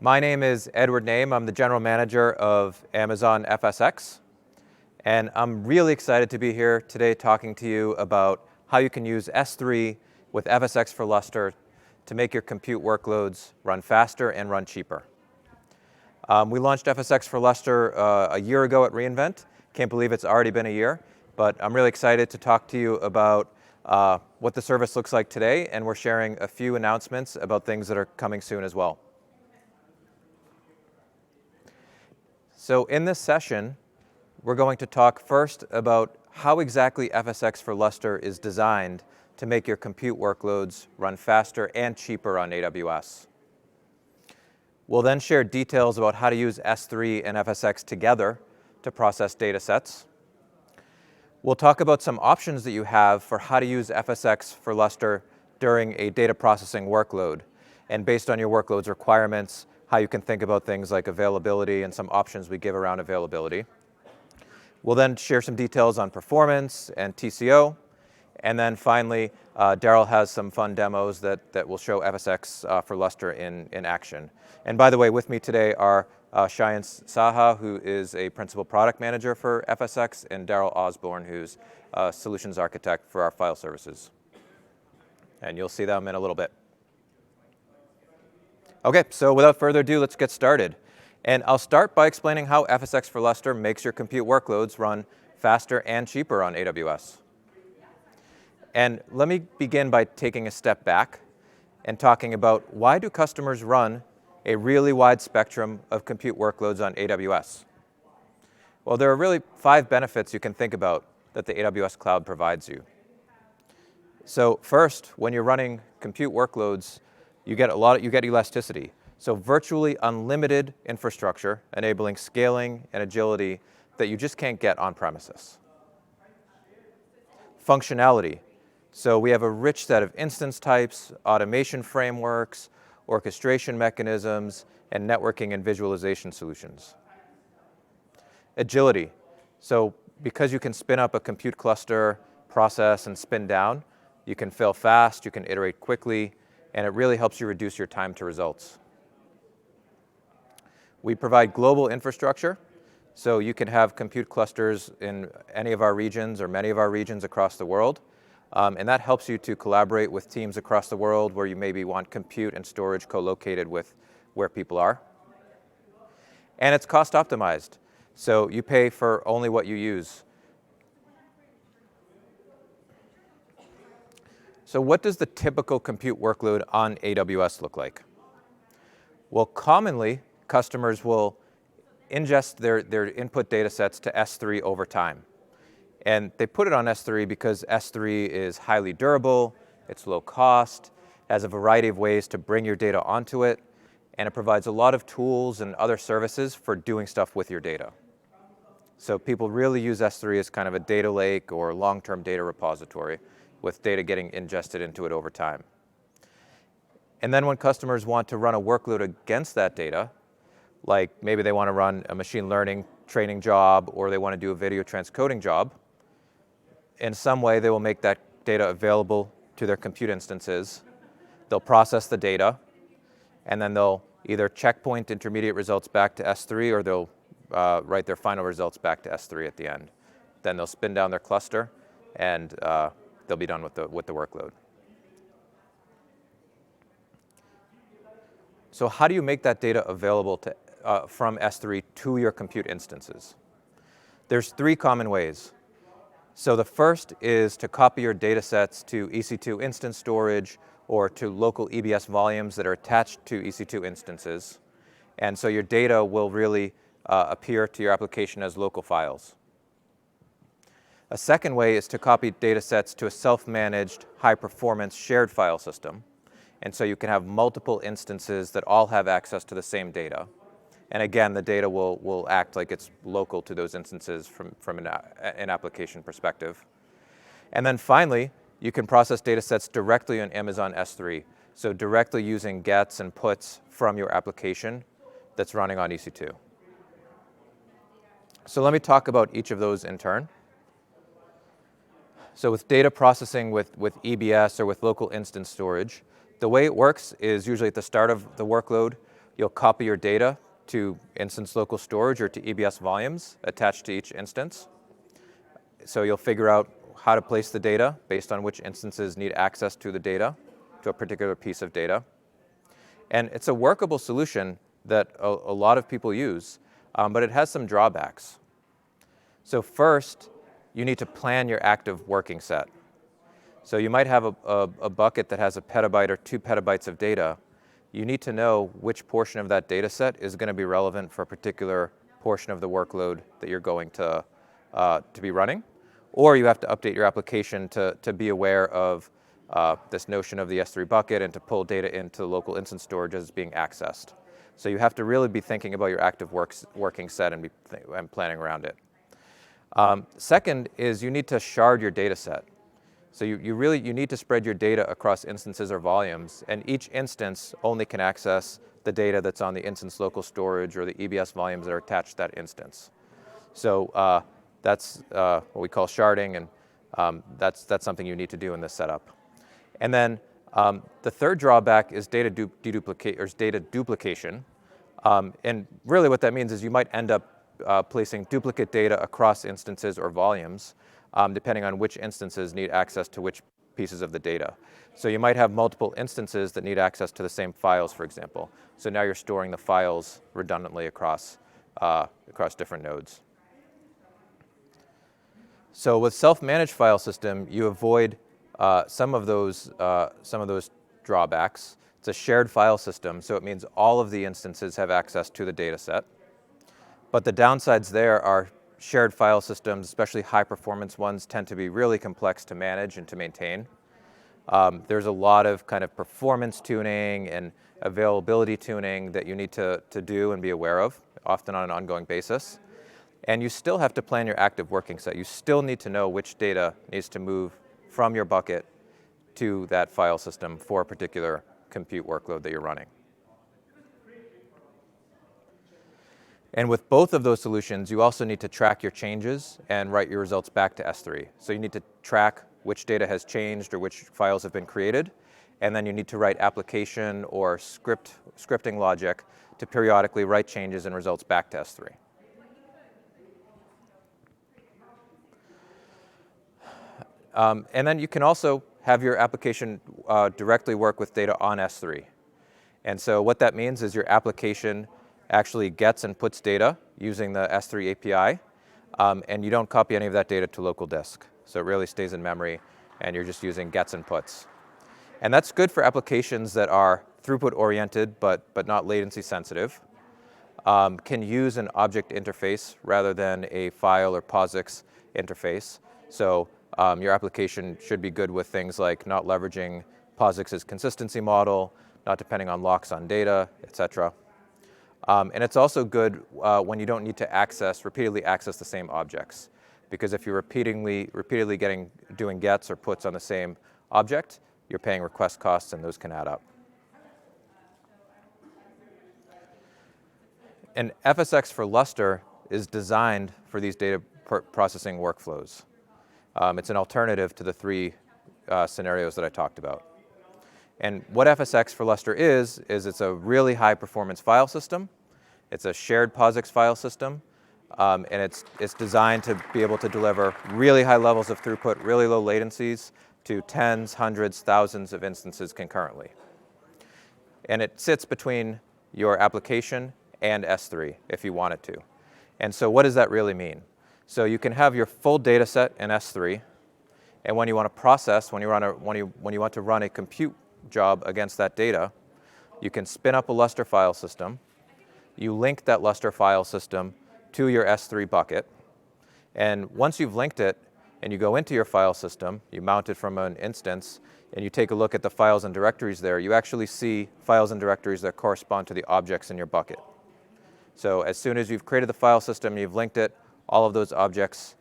My name is Edward Name. I'm the general manager of Amazon FSx. And I'm really excited to be here today talking to you about how you can use S3 with FSx for Lustre to make your compute workloads run faster and run cheaper. We launched FSx for Lustre a year ago at reInvent. Can't believe it's already been a year, but I'm really excited to talk to you about what the service looks like today, and we're sharing a few announcements about things that are coming soon as well. So in this session, we're going to talk first about how exactly FSx for Lustre is designed to make your compute workloads run faster and cheaper on AWS. We'll then share details about how to use S3 and FSx together to process data sets. We'll talk about some options that you have for how to use FSx for Lustre during a data processing workload, and based on your workload's requirements, how you can think about things like availability and some options we give around availability. We'll then share some details on performance and TCO. And then finally, Daryl has some fun demos that will show FSx for Lustre in action. And by the way, with me today are Shayan Saha, who is a principal product manager for FSx, and Daryl Osborne, who's a solutions architect for our file services. And you'll see them in a little bit. OK, so without further ado, let's get started. And I'll start by explaining how FSx for Lustre makes your compute workloads run faster and cheaper on AWS. And let me begin by taking a step back and talking about why do customers run a really wide spectrum of compute workloads on AWS? Well, there are really 5 benefits you can think about that the AWS cloud provides you. So first, when you're running compute workloads, you get elasticity. So virtually unlimited infrastructure, enabling scaling and agility that you just can't get on premises. Functionality. So we have a rich set of instance types, automation frameworks, orchestration mechanisms, and networking and visualization solutions. Agility. So because you can spin up a compute cluster, process, and spin down, you can fail fast, you can iterate quickly, and it really helps you reduce your time to results. We provide global infrastructure, so you can have compute clusters in any of our regions or many of our regions across the world. And that helps you to collaborate with teams across the world where you maybe want compute and storage co-located with where people are. And it's cost optimized, so you pay for only what you use. So what does the typical compute workload on AWS look like? Well, commonly, customers will ingest their input data sets to S3 over time. And they put it on S3 because S3 is highly durable, it's low cost, has a variety of ways to bring your data onto it, and it provides a lot of tools and other services for doing stuff with your data. So people really use S3 as kind of a data lake or long-term data repository, with data getting ingested into it over time. And then when customers want to run a workload against that data, like maybe they want to run a machine learning training job or they want to do a video transcoding job, in some way they will make that data available to their compute instances. They'll process the data, and then they'll either checkpoint intermediate results back to S3 or they'll write their final results back to S3 at the end. Then they'll spin down their cluster and they'll be done with the workload. So how do you make that data available from S3 to your compute instances? There's 3 common ways. So the first is to copy your data sets to EC2 instance storage or to local EBS volumes that are attached to EC2 instances. And so your data will really appear to your application as local files. A second way is to copy data sets to a self-managed, high-performance shared file system. And so you can have multiple instances that all have access to the same data. And again, the data will act like it's local to those instances from an application perspective. And then finally, you can process data sets directly on Amazon S3, so directly using gets and puts from your application that's running on EC2. So let me talk about each of those in turn. So with data processing with EBS or with local instance storage, the way it works is usually at the start of the workload, you'll copy your data to instance local storage or to EBS volumes attached to each instance. So you'll figure out how to place the data based on which instances need access to the data, to a particular piece of data. And it's a workable solution that a lot of people use, but it has some drawbacks. So first, you need to plan your active working set. So you might have a bucket that has a petabyte or 2 petabytes of data. You need to know which portion of that data set is going to be relevant for a particular portion of the workload that you're going to be running. Or you have to update your application to be aware of this notion of the S3 bucket and to pull data into local instance storage as it's being accessed. So you have to really be thinking about your active working set and planning around it. Second is you need to shard your data set. So you need to spread your data across instances or volumes, and each instance only can access the data that's on the instance local storage or the EBS volumes that are attached to that instance. So that's what we call sharding, and that's something you need to do in this setup. And then the third drawback is data duplication. And really what that means is you might end up placing duplicate data across instances or volumes, depending on which instances need access to which pieces of the data. So you might have multiple instances that need access to the same files, for example. So now you're storing the files redundantly across different nodes. So with self-managed file system, you avoid some of those drawbacks. It's a shared file system, so it means all of the instances have access to the data set. But the downsides there are shared file systems, especially high-performance ones, tend to be really complex to manage and to maintain. There's a lot of kind of performance tuning and availability tuning that you need to do and be aware of, often on an ongoing basis. And you still have to plan your active working set. You still need to know which data needs to move from your bucket to that file system for a particular compute workload that you're running. And with both of those solutions, you also need to track your changes and write your results back to S3. So you need to track which data has changed or which files have been created, and then you need to write application or scripting logic to periodically write changes and results back to S3. And then you can also have your application directly work with data on S3. And so what that means is your application actually gets and puts data using the S3 API, and you don't copy any of that data to local disk. So it really stays in memory, and you're just using gets and puts. And that's good for applications that are throughput-oriented but not latency-sensitive, can use an object interface rather than a file or POSIX interface. So your application should be good with things like not leveraging POSIX's consistency model, not depending on locks on data, et cetera. And it's also good when you don't need to repeatedly access the same objects. Because if you're repeatedly doing gets or puts on the same object, you're paying request costs, and those can add up. And FSx for Lustre is designed for these data processing workflows. It's an alternative to the 3 scenarios that I talked about. And what FSx for Lustre is it's a really high-performance file system. It's a shared POSIX file system, and it's designed to be able to deliver really high levels of throughput, really low latencies to tens, hundreds, thousands of instances concurrently. And it sits between your application and S3 if you want it to. And so what does that really mean? So you can have your full data set in S3, and when you want to process, when you want to run a compute job against that data, you can spin up a Lustre file system. You link that Lustre file system to your S3 bucket, and once you've linked it and you go into your file system, you mount it from an instance, and you take a look at the files and directories there, you actually see files and directories that correspond to the objects in your bucket. So as soon as you've created the file system, you've linked it, all of those objects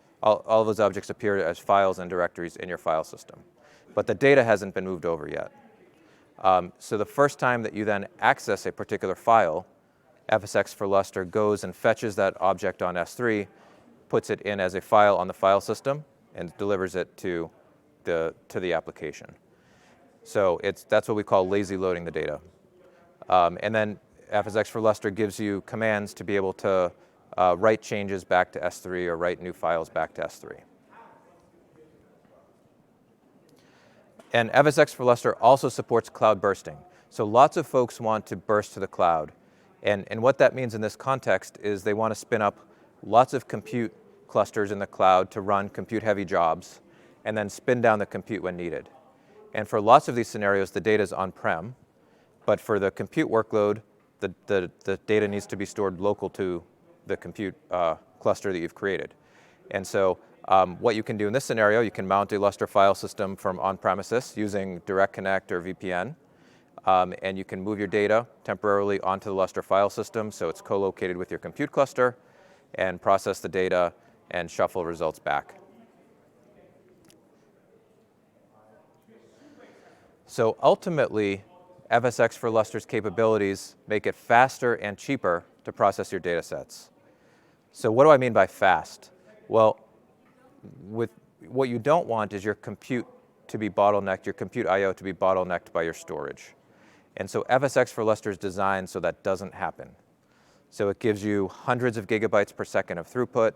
appear as files and directories in your file system. But the data hasn't been moved over yet. So the first time that you then access a particular file, FSx for Lustre goes and fetches that object on S3, puts it in as a file on the file system, and delivers it to the application. So that's what we call lazy loading the data. And then FSx for Lustre gives you commands to be able to write changes back to S3 or write new files back to S3. And FSx for Lustre also supports cloud bursting. So lots of folks want to burst to the cloud. And what that means in this context is they want to spin up lots of compute clusters in the cloud to run compute-heavy jobs, and then spin down the compute when needed. And for lots of these scenarios, the data is on-prem, but for the compute workload, the data needs to be stored local to the compute cluster that you've created. And so what you can do in this scenario, you can mount a Lustre file system from on-premises using Direct Connect or VPN, and you can move your data temporarily onto the Lustre file system so it's co-located with your compute cluster, and process the data and shuffle results back. So ultimately, FSx for Lustre's capabilities make it faster and cheaper to process your data sets. So what do I mean by fast? Well, what you don't want is your compute to be bottlenecked, your compute I/O to be bottlenecked by your storage. And so FSx for Lustre is designed so that doesn't happen. So it gives you hundreds of gigabytes per second of throughput,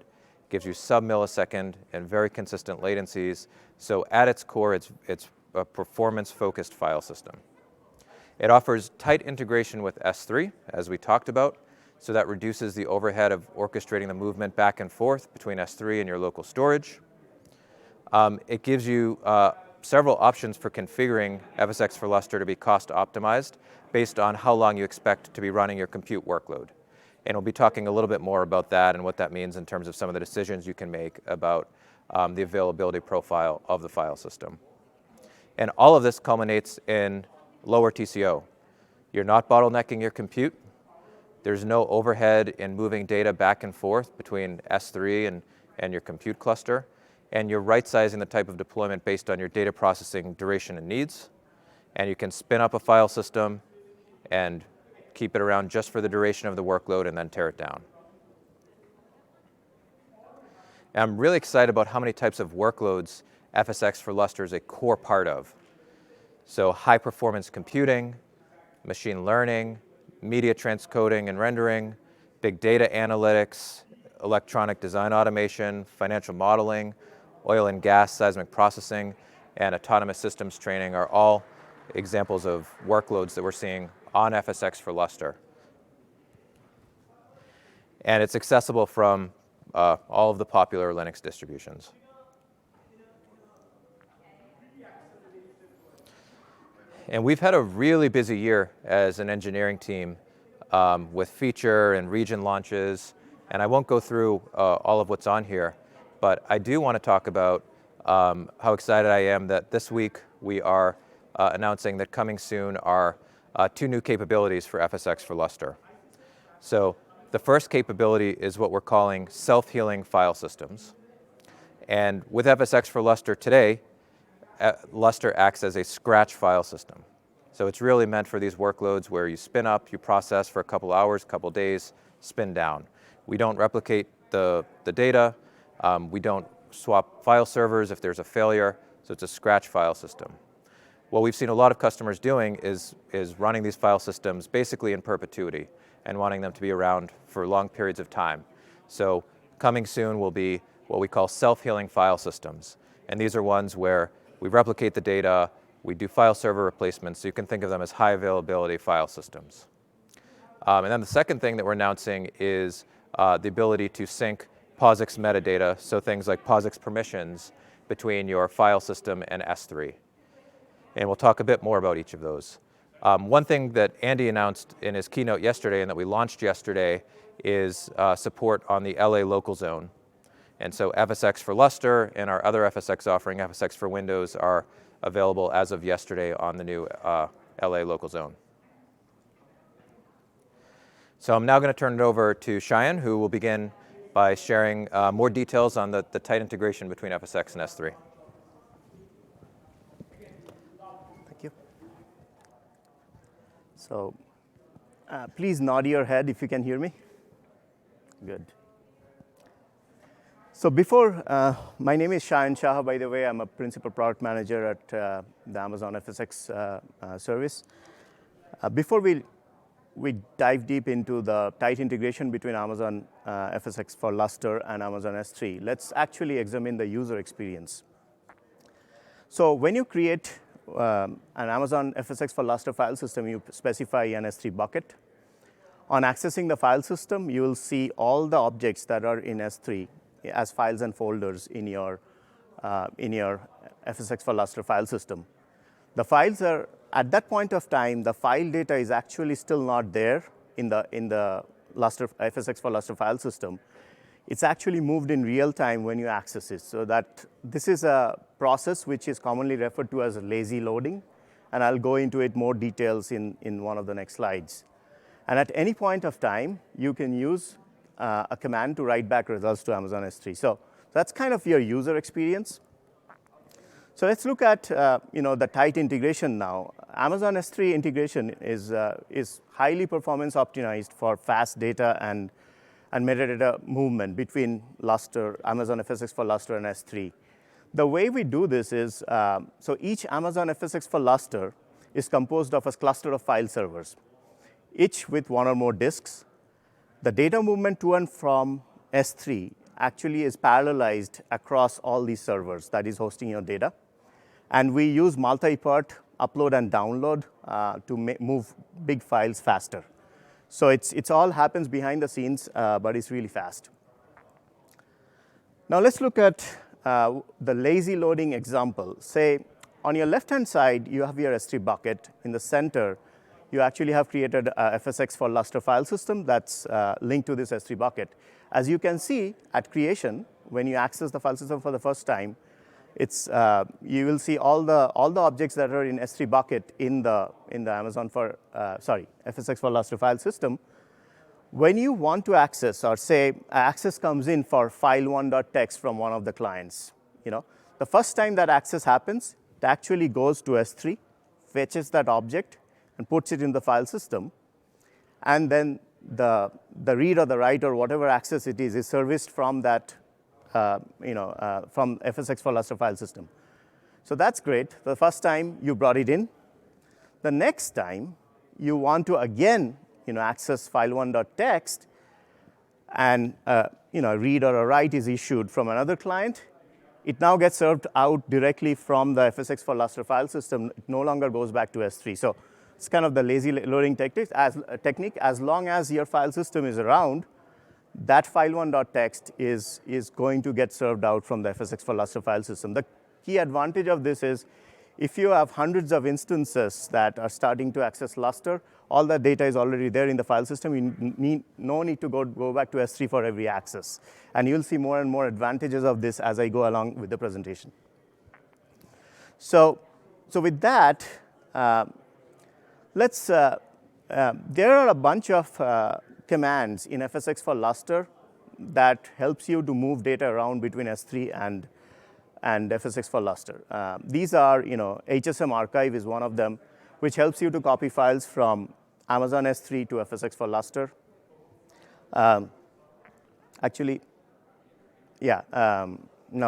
gives you sub-millisecond and very consistent latencies. So at its core, it's a performance-focused file system. It offers tight integration with S3, as we talked about, so that reduces the overhead of orchestrating the movement back and forth between S3 and your local storage. It gives you several options for configuring FSx for Lustre to be cost optimized based on how long you expect to be running your compute workload. And we'll be talking a little bit more about that and what that means in terms of some of the decisions you can make about the availability profile of the file system. And all of this culminates in lower TCO. You're not bottlenecking your compute. There's no overhead in moving data back and forth between S3 and your compute cluster. And you're right-sizing the type of deployment based on your data processing duration and needs. And you can spin up a file system and keep it around just for the duration of the workload and then tear it down. And I'm really excited about how many types of workloads FSx for Lustre is a core part of. So high-performance computing, machine learning, media transcoding and rendering, big data analytics, electronic design automation, financial modeling, oil and gas seismic processing, and autonomous systems training are all examples of workloads that we're seeing on FSx for Lustre. And it's accessible from all of the popular Linux distributions. And we've had a really busy year as an engineering team with feature and region launches. And I won't go through all of what's on here, but I do want to talk about how excited I am that this week we are announcing that coming soon are two new capabilities for FSx for Lustre. So the first capability is what we're calling self-healing file systems. And with FSx for Lustre today, Lustre acts as a scratch file system. So it's really meant for these workloads where you spin up, you process for a couple hours, couple days, spin down. We don't replicate the data. We don't swap file servers if there's a failure. So it's a scratch file system. What we've seen a lot of customers doing is running these file systems basically in perpetuity and wanting them to be around for long periods of time. So coming soon will be what we call self-healing file systems. And these are ones where we replicate the data, we do file server replacements, so you can think of them as high availability file systems. And then the second thing that we're announcing is the ability to sync POSIX metadata, so things like POSIX permissions between your file system and S3. And we'll talk a bit more about each of those. One thing that Andy announced in his keynote yesterday and that we launched yesterday is support on the LA local zone. And so FSx for Lustre and our other FSx offering, FSx for Windows, are available as of yesterday on the new LA local zone. So I'm now going to turn it over to Cheyenne, who will begin by sharing more details on the tight integration between FSx and S3. Thank you. So please nod your head if you can hear me. Good. So my name is Cheyenne Shah, by the way. I'm a principal product manager at the Amazon FSx service. Before we we dive deep into the tight integration between Amazon FSx for Lustre and Amazon S3, let's actually examine the user experience. So when you create an Amazon FSx for Lustre file system, you specify an S3 bucket. On accessing the file system, you will see all the objects that are in S3 as files and folders in your FSx for Lustre file system. The files are, at that point of time, the file data is actually still not there in the Lustre, FSx for Lustre file system. It's actually moved in real time when you access it. So that this is a process which is commonly referred to as lazy loading, and I'll go into it more details in one of the next slides. And at any point of time, you can use a command to write back results to Amazon S3. So that's kind of your user experience. So let's look at the tight integration now. Amazon S3 integration is highly performance optimized for fast data and metadata movement between Lustre, Amazon FSx for Lustre and S3. The way we do this is, so each Amazon FSx for Lustre is composed of a cluster of file servers, each with one or more disks. The data movement to and from S3 actually is parallelized across all these servers that is hosting your data. And we use multi-part upload and download to move big files faster. So it's all happens behind the scenes, but it's really fast. Now let's look at the lazy loading example. Say on your left-hand side, you have your S3 bucket. In the center, you actually have created a FSx for Lustre file system that's linked to this S3 bucket. As you can see at creation, when you access the file system for the first time, it's you will see all the objects that are in S3 bucket in the Amazon for FSx for Lustre file system. When you want to access, or say access comes in for file1.txt from one of the clients, the first time that access happens, it actually goes to S3, fetches that object, and puts it in the file system, and then the read or the write or whatever access it is serviced from that from FSx for Lustre file system. So that's great. The first time you brought it in. The next time you want to again access file1.txt, and read or a write is issued from another client, it now gets served out directly from the FSx for Lustre file system. It no longer goes back to S3. So it's kind of the lazy loading technique. As long as your file system is around, that file1.txt is going to get served out from the FSx for Lustre file system. The key advantage of this is if you have hundreds of instances that are starting to access Lustre, all that data is already there in the file system. You no need to go back to S3 for every access. And you'll see more and more advantages of this as I go along with the presentation. So with that, there are a bunch of commands in FSx for Lustre that helps you to move data around between S3 and FSx for Lustre. These are, HSM archive is one of them, which helps you to copy files from Amazon S3 to FSx for Lustre. No,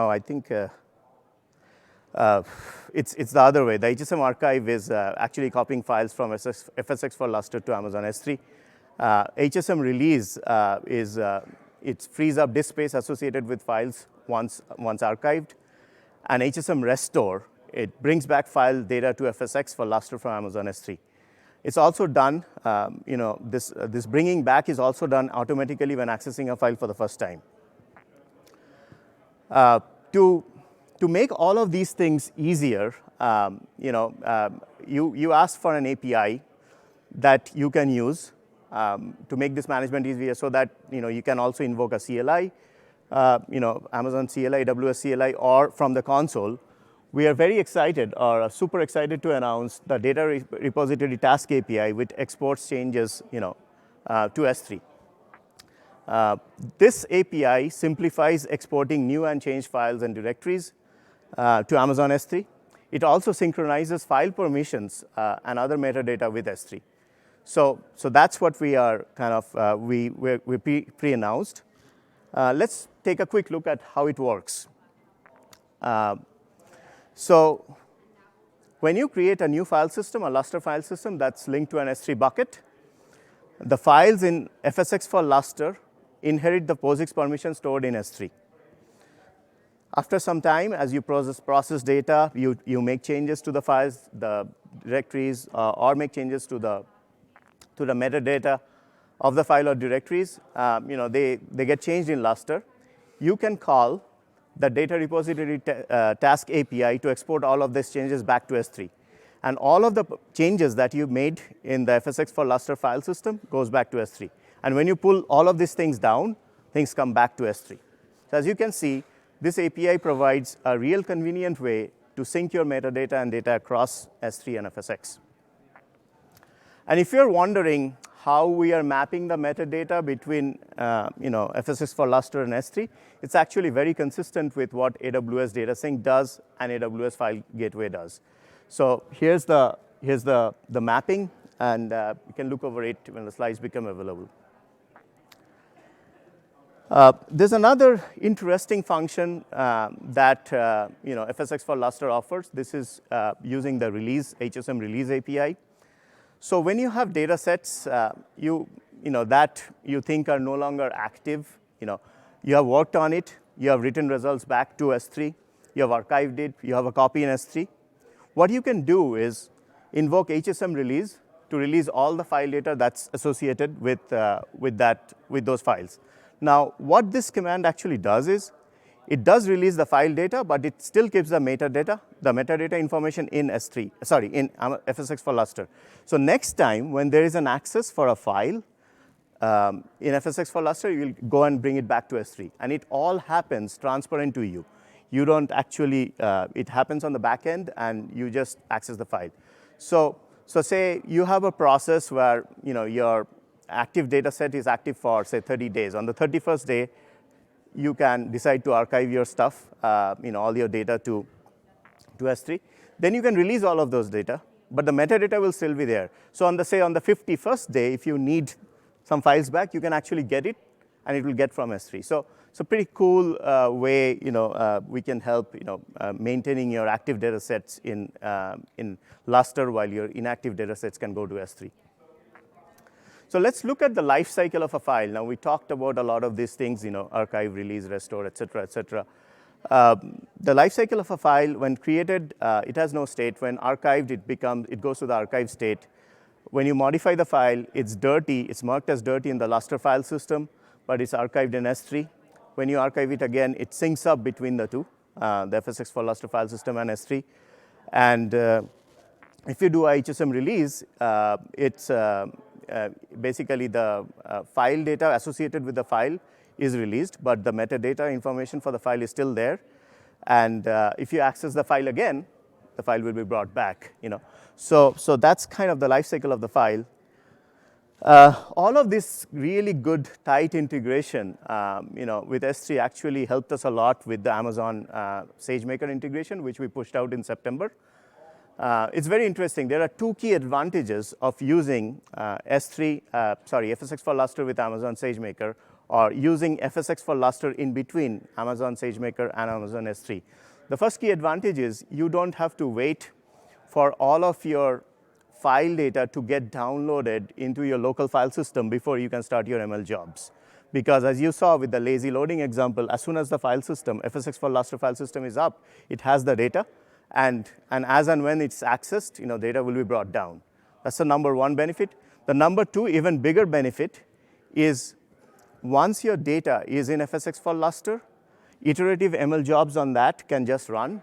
I think it's the other way. The HSM archive is actually copying files from FSx for Lustre to Amazon S3. HSM release it frees up disk space associated with files once archived, and HSM restore, it brings back file data to FSx for Lustre from Amazon S3. It's also done, this bringing back is also done automatically when accessing a file for the first time. To make all of these things easier, you ask for an API that you can use to make this management easier, so that you can also invoke a CLI, Amazon CLI, AWS CLI, or from the console. We are very excited, or super excited, to announce the data repository task API, which exports changes to S3. This API simplifies exporting new and changed files and directories to Amazon S3. It also synchronizes file permissions and other metadata with S3. So that's what we are kind of we pre-announced. Let's take a quick look at how it works. So when you create a new file system, a Lustre file system that's linked to an S3 bucket, the files in FSx for Lustre inherit the POSIX permission stored in S3. After some time, as you process data, you make changes to the files, the directories, or make changes to the metadata of the file or directories. They get changed in Lustre. You can call the data repository task API to export all of these changes back to S3. And all of the changes that you made in the FSx for Lustre file system goes back to S3. And when you pull all of these things down, things come back to S3. So as you can see, this API provides a real convenient way to sync your metadata and data across S3 and FSx. And if you're wondering how we are mapping the metadata between FSx for Lustre and S3, it's actually very consistent with what AWS DataSync does and AWS File Gateway does. So here's the mapping, and you can look over it when the slides become available. There's another interesting function that FSx for Lustre offers. This is using the HSM release API. So when you have data sets that you think are no longer active, you have worked on it, you have written results back to S3, you have archived it, you have a copy in S3. What you can do is invoke HSM release to release all the file data that's associated with those files. Now, what this command actually does is, it does release the file data, but it still keeps the metadata information in in FSx for Lustre. So next time when there is an access for a file in FSx for Lustre, you will go and bring it back to S3, and it all happens transparent to you. You don't actually, it happens on the back end, and you just access the file. So say you have a process where your active data set is active for, say, 30 days. On the 31st day, you can decide to archive your stuff, all your data to S3. Then you can release all of those data, but the metadata will still be there. So on the 51st day, if you need some files back, you can actually get it, and it will get from S3. So it's a pretty cool way, we can help, maintaining your active data sets in Lustre while your inactive data sets can go to S3. So let's look at the life cycle of a file. Now, we talked about a lot of these things, archive, release, restore, et cetera, et cetera. The life cycle of a file, when created, it has no state. When archived, it goes to the archive state. When you modify the file, it's dirty. It's marked as dirty in the Lustre file system, but it's archived in S3. When you archive it again, it syncs up between the two, the FSx for Lustre file system and S3. And if you do a HSM release, it's basically the file data associated with the file is released, but the metadata information for the file is still there. And if you access the file again, the file will be brought back. So that's kind of the life cycle of the file. All of this really good tight integration, with S3 actually helped us a lot with the Amazon SageMaker integration, which we pushed out in September. It's very interesting. There are two key advantages of using FSx for Lustre with Amazon SageMaker, or using FSx for Lustre in between Amazon SageMaker and Amazon S3. The first key advantage is you don't have to wait for all of your file data to get downloaded into your local file system before you can start your ML jobs. Because as you saw with the lazy loading example, as soon as the file system, FSx for Lustre file system is up, it has the data. And as and when it's accessed, data will be brought down. That's the number one benefit. The number two, even bigger benefit, is once your data is in FSx for Lustre, iterative ML jobs on that can just run.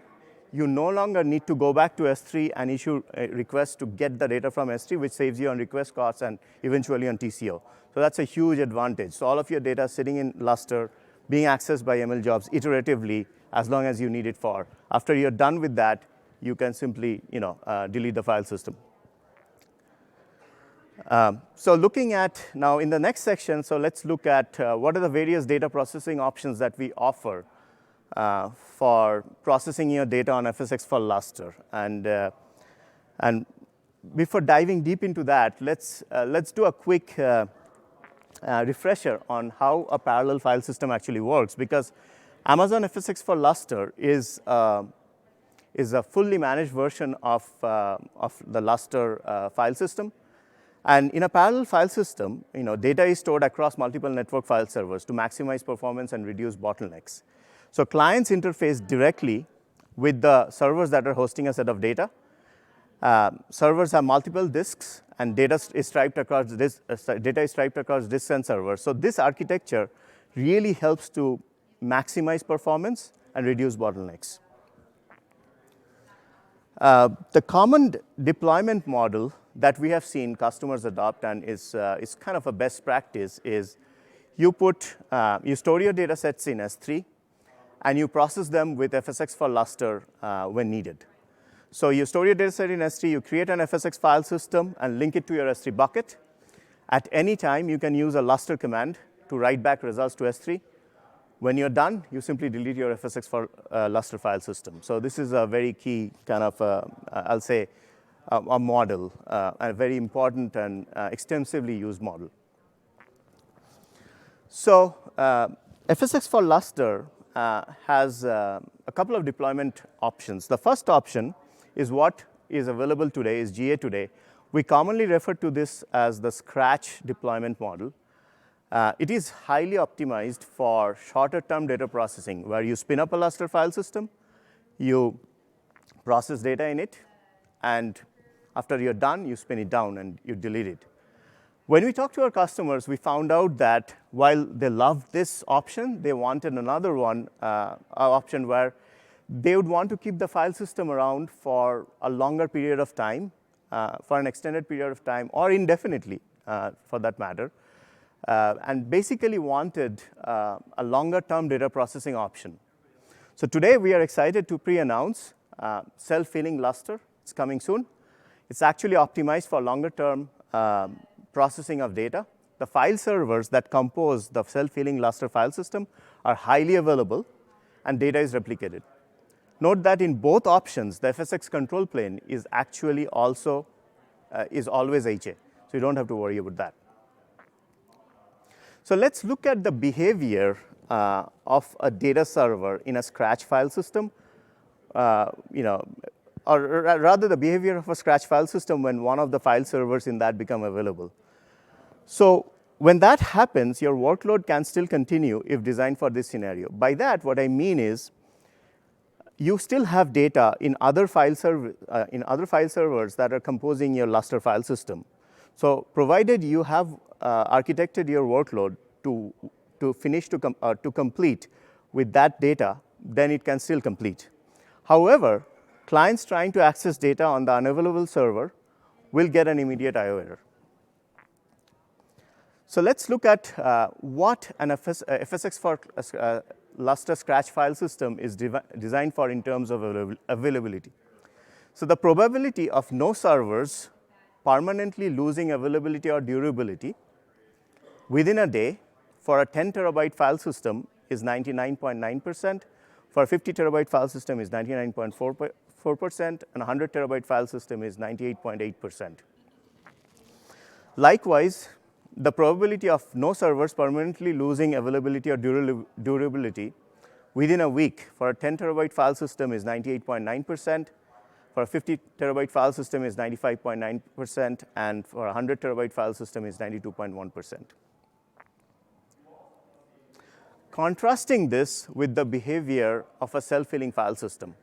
You no longer need to go back to S3 and issue a request to get the data from S3, which saves you on request costs and eventually on TCO. So that's a huge advantage. So all of your data sitting in Lustre, being accessed by ML jobs iteratively, as long as you need it for. After you're done with that, you can simply delete the file system. So looking at now in the next section, so let's look at what are the various data processing options that we offer for processing your data on FSx for Lustre. And before diving deep into that, let's do a quick refresher on how a parallel file system actually works, because Amazon FSx for Lustre is a fully managed version of the Lustre file system. And in a parallel file system, data is stored across multiple network file servers to maximize performance and reduce bottlenecks. So clients interface directly with the servers that are hosting a set of data. Servers have multiple disks, and data is striped across disks and servers. So this architecture really helps to maximize performance and reduce bottlenecks. The common deployment model that we have seen customers adopt and is kind of a best practice is you store your data sets in S3, and you process them with FSx for Lustre when needed. So you store your data set in S3, you create an FSx file system and link it to your S3 bucket. At any time, you can use a Lustre command to write back results to S3. When you're done, you simply delete your FSx for Lustre file system. So this is a very key kind of, I'll say, a model, a very important and extensively used model. So FSx for Lustre has a couple of deployment options. The first option is what is available today, is GA today. We commonly refer to this as the scratch deployment model. It is highly optimized for shorter-term data processing, where you spin up a Lustre file system, you process data in it, and after you're done, you spin it down and you delete it. When we talked to our customers, we found out that while they loved this option, they wanted another option where they would want to keep the file system around for a longer period of time, for an extended period of time, or indefinitely, for that matter, and basically wanted a longer-term data processing option. So today, we are excited to pre-announce self-healing Lustre. It's coming soon. It's actually optimized for longer-term processing of data. The file servers that compose the self-healing Lustre file system are highly available, and data is replicated. Note that in both options, the FSx control plane is actually also is always HA, so you don't have to worry about that. So let's look at the behavior of a data server in a scratch file system, or rather the behavior of a scratch file system when one of the file servers in that become available. So when that happens, your workload can still continue if designed for this scenario. By that, what I mean is you still have data in other file servers that are composing your Lustre file system. So provided you have architected your workload to complete with that data, then it can still complete. However, clients trying to access data on the unavailable server will get an immediate I/O error. So let's look at what an FSx for Lustre scratch file system is designed for in terms of availability. So the probability of no servers permanently losing availability or durability within a day for a 10 terabyte file system is 99.9%. For a 50 terabyte file system is 99.4%, and a 100 terabyte file system is 98.8%. Likewise, the probability of no servers permanently losing availability or durability within a week for a 10 terabyte file system is 98.9%, for a 50 terabyte file system is 95.9%, and for a 100 terabyte file system is 92.1%. Contrasting this with the behavior of a self-healing file system.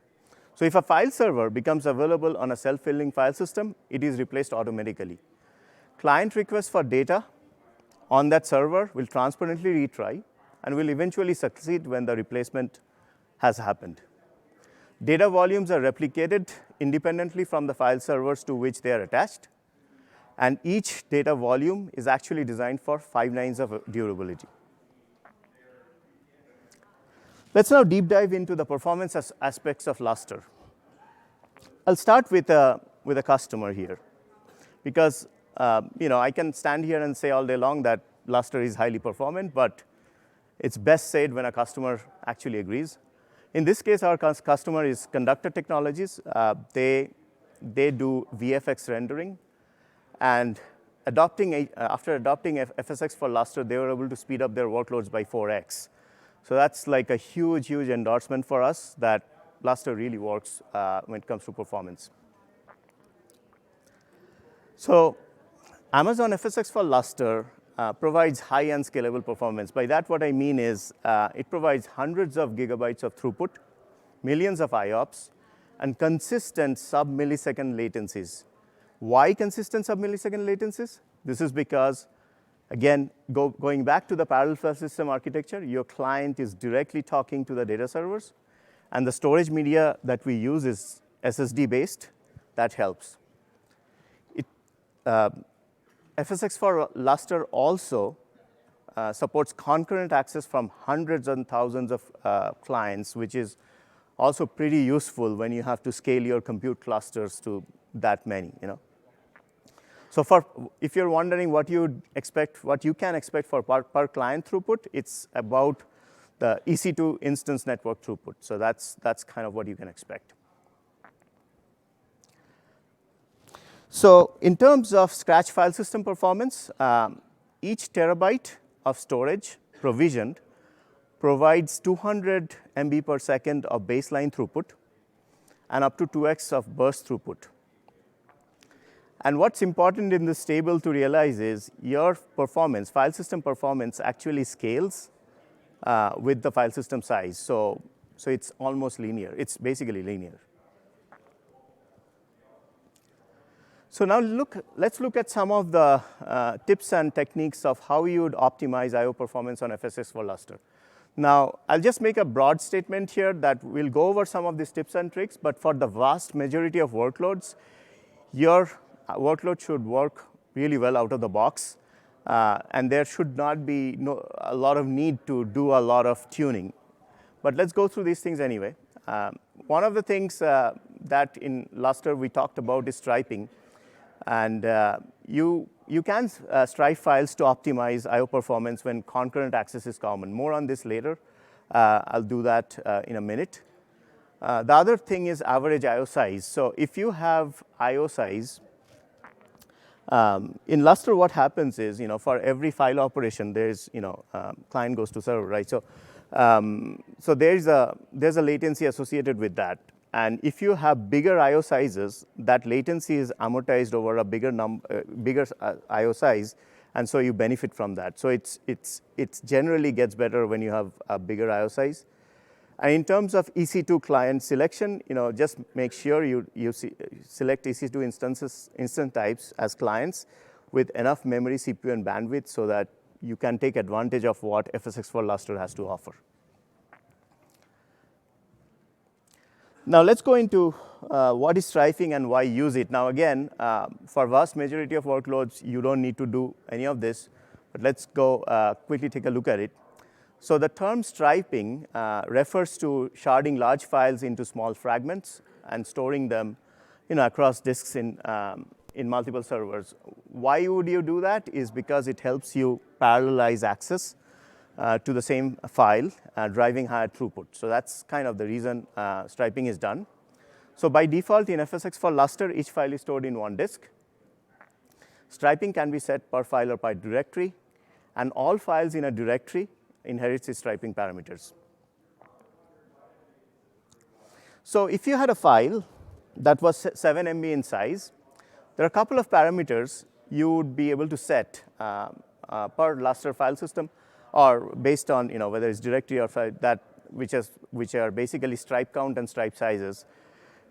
So if a file server becomes available on a self-healing file system, it is replaced automatically. Client requests for data on that server will transparently retry and will eventually succeed when the replacement has happened. Data volumes are replicated independently from the file servers to which they are attached, and each data volume is actually designed for 5 nines of durability. Let's now deep dive into the performance aspects of Lustre. I'll start with a customer here, because I can stand here and say all day long that Lustre is highly performant, but it's best said when a customer actually agrees. In this case, our customer is Conductor Technologies. They do VFX rendering, and after adopting FSx for Lustre, they were able to speed up their workloads by 4x. So that's like a huge, huge endorsement for us that Lustre really works when it comes to performance. So Amazon FSx for Lustre provides high-end scalable performance. By that, what I mean is it provides hundreds of gigabytes of throughput, millions of IOPS, and consistent sub-millisecond latencies. Why consistent sub-millisecond latencies? This is because, again, going back to the parallel file system architecture, your client is directly talking to the data servers, and the storage media that we use is SSD-based. That helps. FSx for Lustre also supports concurrent access from hundreds and thousands of clients, which is also pretty useful when you have to scale your compute clusters to that many. So if you're wondering what you can expect for per client throughput, it's about the EC2 instance network throughput. So that's kind of what you can expect. So in terms of Scratch file system performance, each terabyte of storage provisioned provides 200 MB per second of baseline throughput and up to 2x of burst throughput. And what's important in this table to realize is your performance, file system performance, actually scales with the file system size. So it's almost linear. It's basically linear. So now let's look at some of the tips and techniques of how you would optimize I/O performance on FSx for Lustre. Now, I'll just make a broad statement here that we'll go over some of these tips and tricks, but for the vast majority of workloads, your workload should work really well out of the box, and there should not be a lot of need to do a lot of tuning. But let's go through these things anyway. One of the things that in Lustre we talked about is striping. And you can stripe files to optimize I/O performance when concurrent access is common. More on this later. I'll do that in a minute. The other thing is average I/O size. So if you have I/O size, in Lustre, what happens is, for every file operation, there's, client goes to server, right? So there's a latency associated with that. And if you have bigger I/O sizes, that latency is amortized over a bigger I/O size, and so you benefit from that. So it generally gets better when you have a bigger I/O size. And in terms of EC2 client selection, just make sure you select EC2 instance types as clients with enough memory, CPU, and bandwidth so that you can take advantage of what FSx for Lustre has to offer. Now let's go into what is striping and why use it. Now again, for vast majority of workloads, you don't need to do any of this, but let's go quickly take a look at it. So the term striping refers to sharding large files into small fragments and storing them across disks in multiple servers. Why would you do that? Is because it helps you parallelize access to the same file, driving higher throughput. So that's kind of the reason striping is done. So by default, in FSx for Lustre, each file is stored in one disk. Striping can be set per file or per directory, and all files in a directory inherits its striping parameters. So if you had a file that was 7 MB in size, there are a couple of parameters you would be able to set per Lustre file system, or based on whether it's directory or file which are basically stripe count and stripe sizes.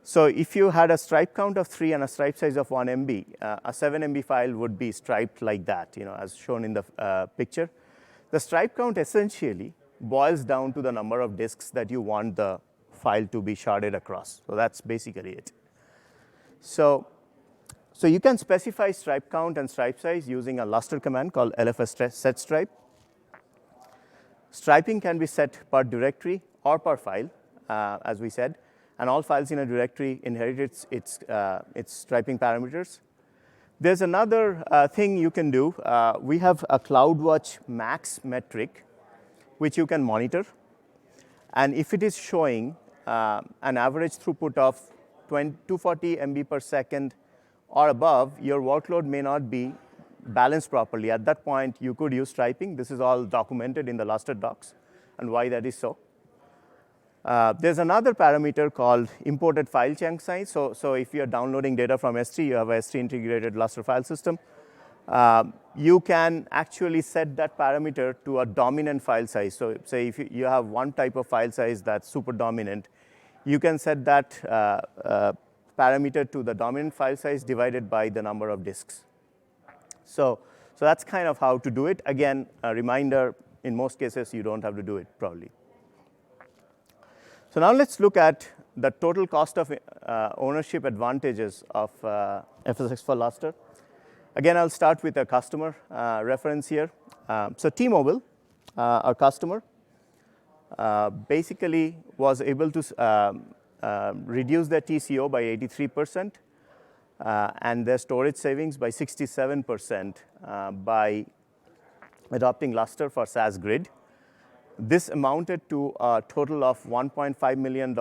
So if you had a stripe count of 3 and a stripe size of 1 MB, a 7 MB file would be striped like that, as shown in the picture. The stripe count essentially boils down to the number of disks that you want the file to be sharded across. So that's basically it. So you can specify stripe count and stripe size using a Lustre command called lfs set stripe. Striping can be set per directory or per file, as we said, and all files in a directory inherit its striping parameters. There's another thing you can do. We have a CloudWatch max metric, which you can monitor. And if it is showing an average throughput of 240 MB per second or above, your workload may not be balanced properly. At that point, you could use striping. This is all documented in the Lustre docs and why that is so. There's another parameter called imported file chunk size. So if you're downloading data from S3, you have a S3 integrated Lustre file system. You can actually set that parameter to a dominant file size. So say if you have one type of file size that's super dominant, you can set that parameter to the dominant file size divided by the number of disks. So that's kind of how to do it. Again, a reminder, in most cases, you don't have to do it probably. So now let's look at the total cost of ownership advantages of FSx for Lustre. Again, I'll start with a customer reference here. So T-Mobile, our customer, basically was able to reduce their TCO by 83% and their storage savings by 67% by adopting Lustre for SaaS Grid. This amounted to a total of $1.5 million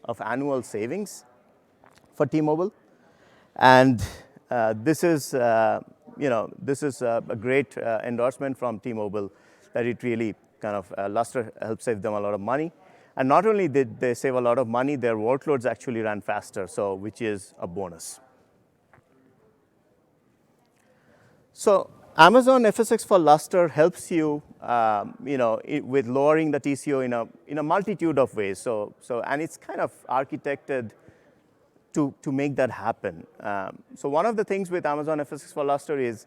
of annual savings for T-Mobile. And this is a great endorsement from T-Mobile that it really kind of Lustre helped save them a lot of money. And not only did they save a lot of money, their workloads actually ran faster, so which is a bonus. So Amazon FSx for Lustre helps you, with lowering the TCO in a multitude of ways. So and it's kind of architected to make that happen. So one of the things with Amazon FSx for Lustre is,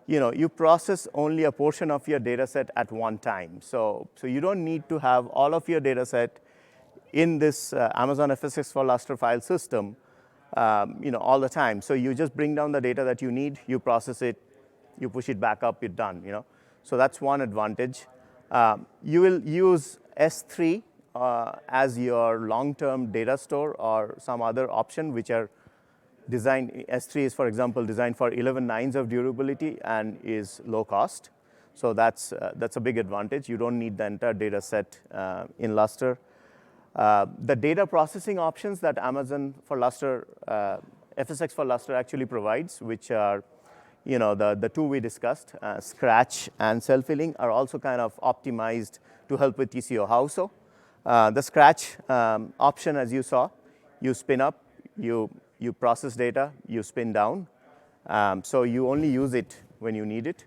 you process only a portion of your data set at one time. So you don't need to have all of your data set in this Amazon FSx for Lustre file system, all the time. So you just bring down the data that you need, you process it, you push it back up, you're done. So that's one advantage. You will use S3 as your long-term data store or some other option which are designed. S3 is, for example, designed for 11 nines of durability and is low cost. So that's a big advantage. You don't need the entire data set in Lustre. The data processing options that Amazon for Lustre, FSx for Lustre actually provides, which are the two we discussed, Scratch and self-healing, are also kind of optimized to help with TCO. How so? The Scratch option, as you saw, you spin up, you process data, you spin down. So you only use it when you need it.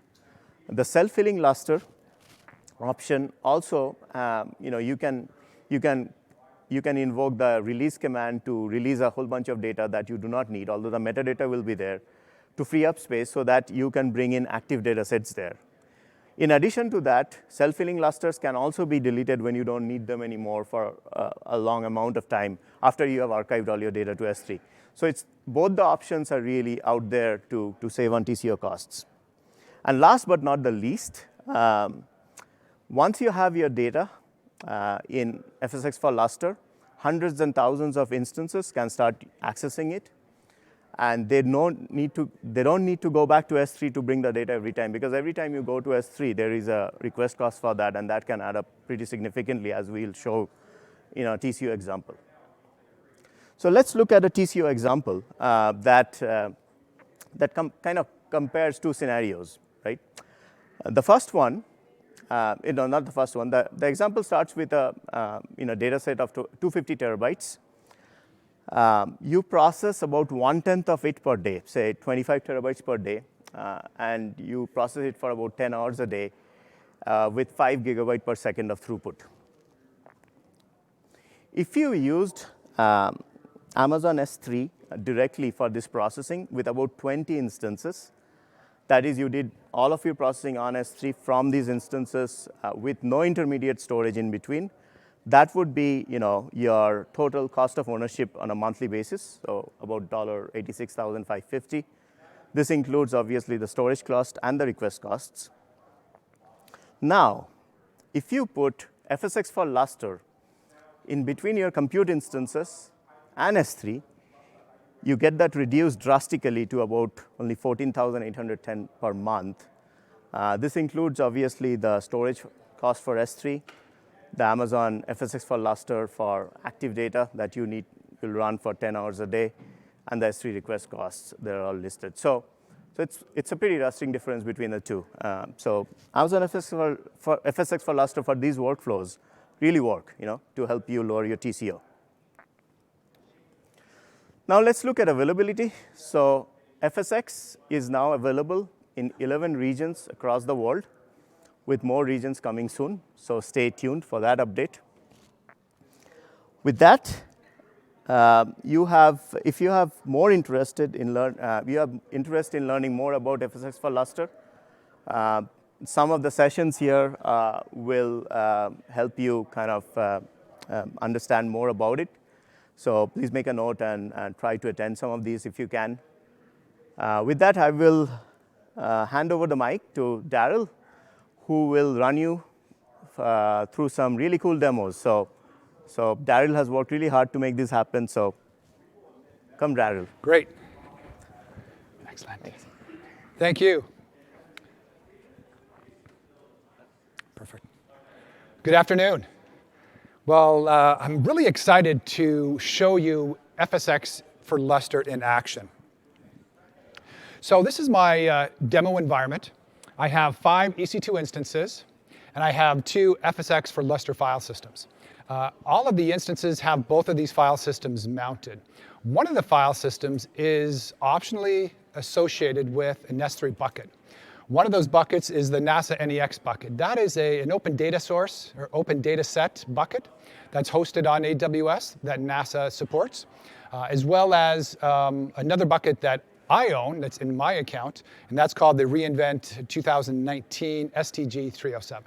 The self-healing Lustre option also, you can invoke the release command to release a whole bunch of data that you do not need, although the metadata will be there, to free up space so that you can bring in active data sets there. In addition to that, self-healing Lustres can also be deleted when you don't need them anymore for a long amount of time after you have archived all your data to S3. So both the options are really out there to save on TCO costs. And last but not the least, once you have your data in FSx for Lustre, hundreds and thousands of instances can start accessing it. And they don't need to go back to S3 to bring the data every time, because every time you go to S3, there is a request cost for that, and that can add up pretty significantly, as we'll show in our TCO example. So let's look at a TCO example that kind of compares two scenarios, right? The first one, not the first one. The example starts with a data set of 250 terabytes. You process about 1/10 of it per day, say 25 terabytes per day, and you process it for about 10 hours a day with 5 gigabytes per second of throughput. If you used Amazon S3 directly for this processing with about 20 instances, that is, you did all of your processing on S3 from these instances with no intermediate storage in between, that would be your total cost of ownership on a monthly basis, so about $86,550. This includes, obviously, the storage cost and the request costs. Now, if you put FSx for Lustre in between your compute instances and S3, you get that reduced drastically to about only $14,810 per month. This includes, obviously, the storage cost for S3, the Amazon FSx for Lustre for active data that you will run for 10 hours a day, and the S3 request costs, they're all listed. So it's a pretty drastic difference between the two. So Amazon FSx for Lustre for these workflows really work, to help you lower your TCO. Now let's look at availability. So FSx is now available in 11 regions across the world, with more regions coming soon. So stay tuned for that update. With that, if you have more interested in learning more about FSx for Lustre, some of the sessions here will help you kind of understand more about it. So please make a note and try to attend some of these if you can. With that, I will hand over the mic to Daryl, who will run you through some really cool demos. So Daryl has worked really hard to make this happen. So come, Daryl. Great. Excellent. Thanks. Thank you. Perfect. Good afternoon. Well, I'm really excited to show you FSx for Lustre in action. So this is my demo environment. I have 5 EC2 instances, and I have 2 FSx for Lustre file systems. All of the instances have both of these file systems mounted. One of the file systems is optionally associated with an S3 bucket. One of those buckets is the NASA NEX bucket. That is an open data source or open data set bucket that's hosted on AWS that NASA supports, as well as another bucket that I own that's in my account, and that's called the reInvent 2019 STG307.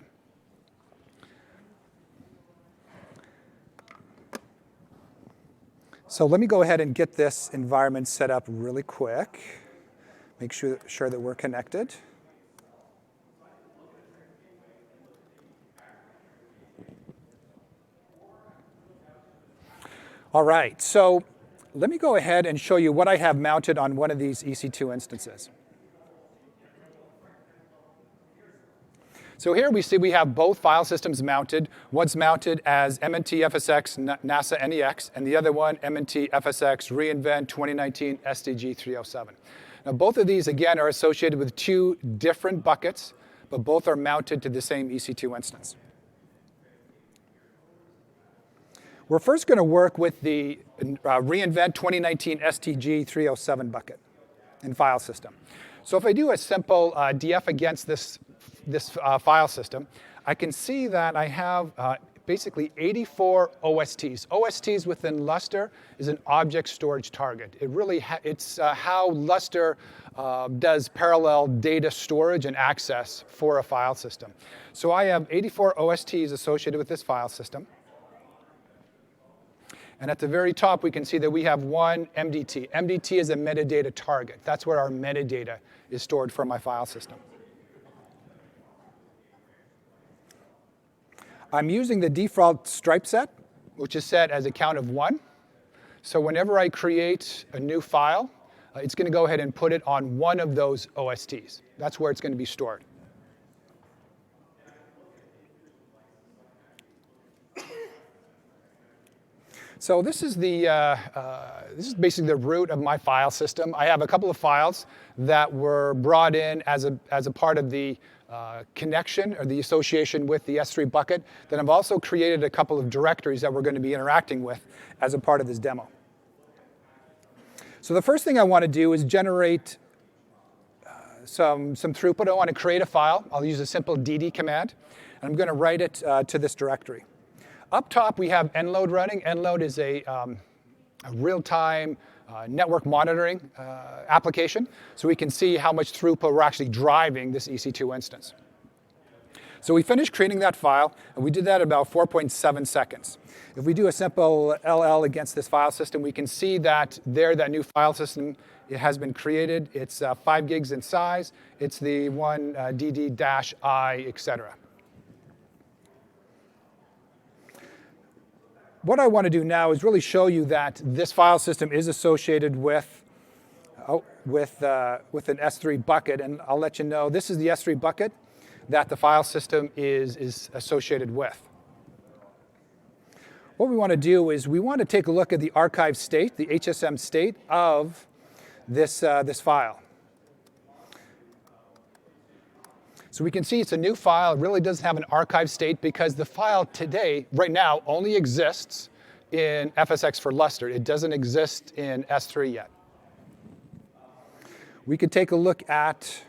So let me go ahead and get this environment set up really quick. Make sure that we're connected. All right, so let me go ahead and show you what I have mounted on one of these EC2 instances. So here we see we have both file systems mounted. One's mounted as MNT FSx NASA NEX, and the other one MNT FSx reInvent 2019 STG307. Now both of these, again, are associated with 2 different buckets, but both are mounted to the same EC2 instance. We're first going to work with the reInvent 2019 STG307 bucket and file system. So if I do a simple df against this file system, I can see that I have basically 84 OSTs. OSTs within Lustre is an object storage target. It's how Lustre does parallel data storage and access for a file system. So I have 84 OSTs associated with this file system. And at the very top, we can see that we have one MDT. MDT is a metadata target. That's where our metadata is stored for my file system. I'm using the default stripe set, which is set as a count of 1. So whenever I create a new file, it's going to go ahead and put it on one of those OSTs. That's where it's going to be stored. So this is basically the root of my file system. I have a couple of files that were brought in as a part of the connection or the association with the S3 bucket. Then I've also created a couple of directories that we're going to be interacting with as a part of this demo. So the first thing I want to do is generate some throughput. I want to create a file. I'll use a simple dd command, and I'm going to write it to this directory. Up top, we have nload running. Nload is a real-time network monitoring application, so we can see how much throughput we're actually driving this EC2 instance. So we finished creating that file, and we did that in about 4.7 seconds. If we do a simple LL against this file system, we can see that that new file system, it has been created. It's 5 gigs in size. It's the one dd-I, etc. What I want to do now is really show you that this file system is associated with an S3 bucket, and I'll let you know this is the S3 bucket that the file system is associated with. What we want to do is we want to take a look at the archive state, the HSM state of this file. So we can see it's a new file. It really doesn't have an archive state because the file today, right now, only exists in FSx for Lustre. It doesn't exist in S3 yet. we could take a look at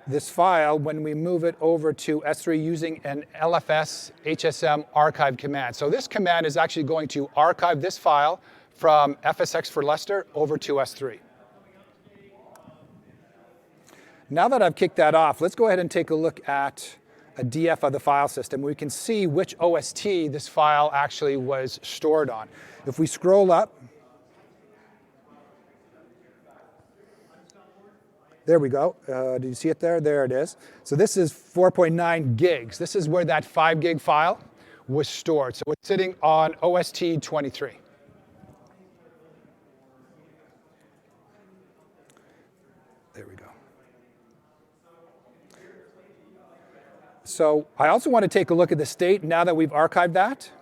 this file when we move it over to S3 using an LFS HSM archive command. So this command is actually going to archive this file from FSx for Lustre over to S3. Now that I've kicked that off, let's go ahead and take a look at a DF of the file system. We can see which OST this file actually was stored on. If we scroll up, there we go. Do you see it there? There it is. So this is 4.9 gigs. This is where that 5 gig file was stored. So it's sitting on OST 23. There we go. So I also want to take a look at the state now that we've archived that.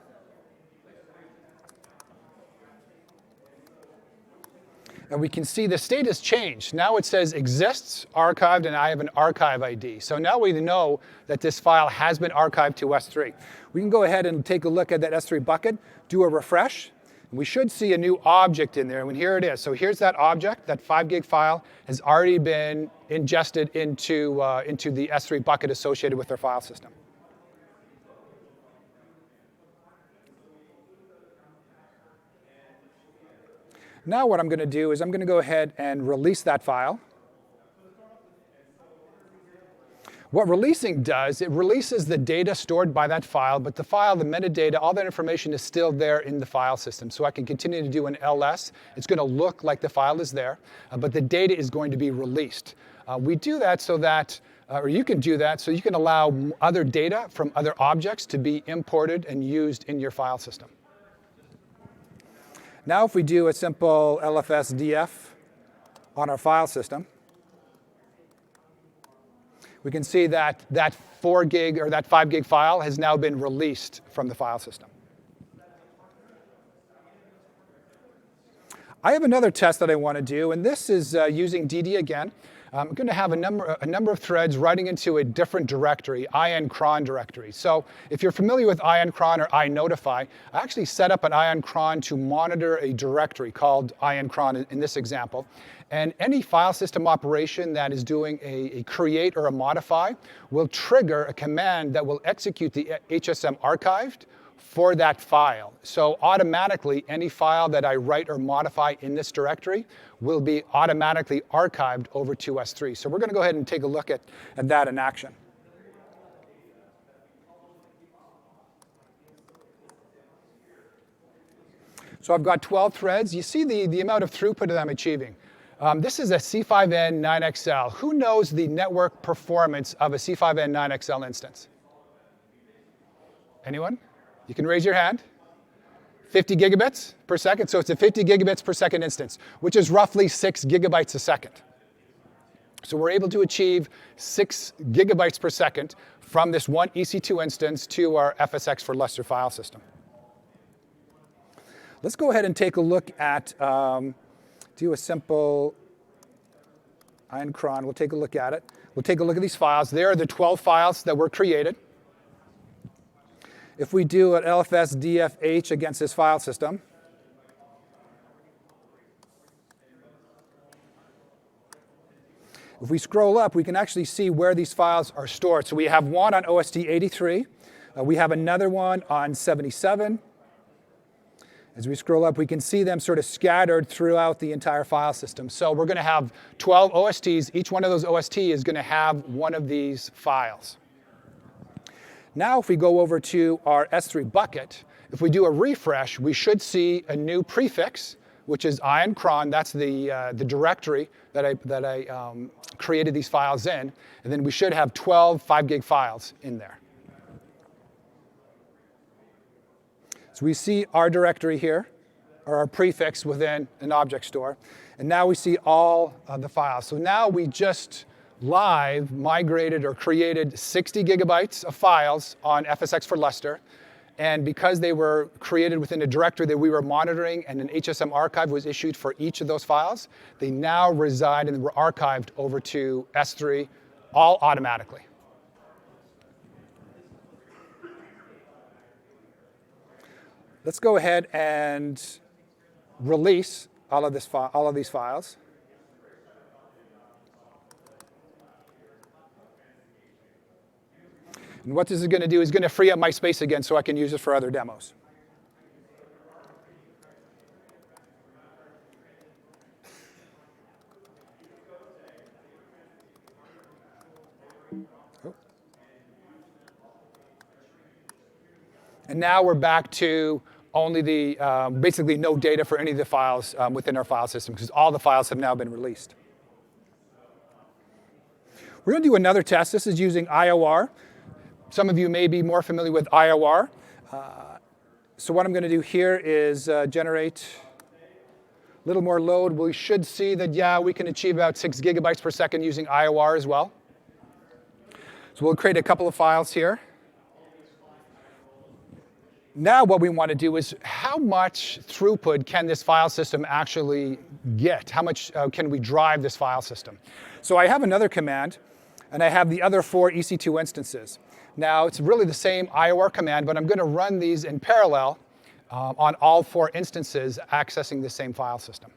And we can see the state has changed. Now it says exists, archived, and I have an archive ID. So now we know that this file has been archived to S3. We can go ahead and take a look at that S3 bucket, do a refresh. We should see a new object in there, and here it is. So here's that object. That 5 gig file has already been ingested into the S3 bucket associated with our file system. Now what I'm going to do is I'm going to go ahead and release that file. What releasing does, it releases the data stored by that file, but the file, the metadata, all that information is still there in the file system. So I can continue to do an ls. It's going to look like the file is there, but the data is going to be released. We do that so that, or you can do that so you can allow other data from other objects to be imported and used in your file system. Now if we do a simple LFS DF on our file system, we can see that that 4 gig or that 5 gig file has now been released from the file system. I have another test that I want to do, and this is using DD again. I'm going to have a number of threads writing into a different directory, ION-cron directory. So if you're familiar with ION-cron or iNotify, I actually set up an ION-cron to monitor a directory called ION-cron in this example. And any file system operation that is doing a create or a modify will trigger a command that will execute the HSM archived for that file. So automatically, any file that I write or modify in this directory will be automatically archived over to S3. So we're going to go ahead and take a look at that in action. So I've got 12 threads. You see the amount of throughput that I'm achieving. This is a C5N9XL. Who knows the network performance of a C5N9XL instance? Anyone? You can raise your hand. 50 gigabits per second. So it's a 50 gigabits per second instance, which is roughly 6 gigabytes a second. So we're able to achieve 6 gigabytes per second from this one EC2 instance to our FSx for Lustre file system. Let's go ahead and take a look at, do a simple ION-cron. We'll take a look at it. We'll take a look at these files. There are the 12 files that were created. If we do an LFS DFH against this file system, if we scroll up, we can actually see where these files are stored. So we have one on OST 83. We have another one on 77. As we scroll up, we can see them sort of scattered throughout the entire file system. So we're going to have 12 OSTs. Each one of those OST is going to have one of these files. Now if we go over to our S3 bucket, if we do a refresh, we should see a new prefix, which is ION-cron. That's the directory that I created these files in. And then we should have 12 5 gig files in there. So we see our directory here, or our prefix within an object store. And now we see all of the files. So now we just live migrated or created 60 gigabytes of files on FSx for Lustre. And because they were created within a directory that we were monitoring and an HSM archive was issued for each of those files, they now reside and were archived over to S3 all automatically. Let's go ahead and release all of these files. And what this is going to do is going to free up my space again so I can use it for other demos. And now we're back to only the, basically no data for any of the files within our file system, because all the files have now been released. We're going to do another test. This is using IOR. Some of you may be more familiar with IOR. So what I'm going to do here is generate a little more load. We should see that, yeah, we can achieve about 6 gigabytes per second using IOR as well. So we'll create a couple of files here. Now what we want to do is how much throughput can this file system actually get? How much can we drive this file system? So I have another command, and I have the other 4 EC2 instances. Now it's really the same IOR command, but I'm going to run these in parallel on all 4 instances accessing the same file system.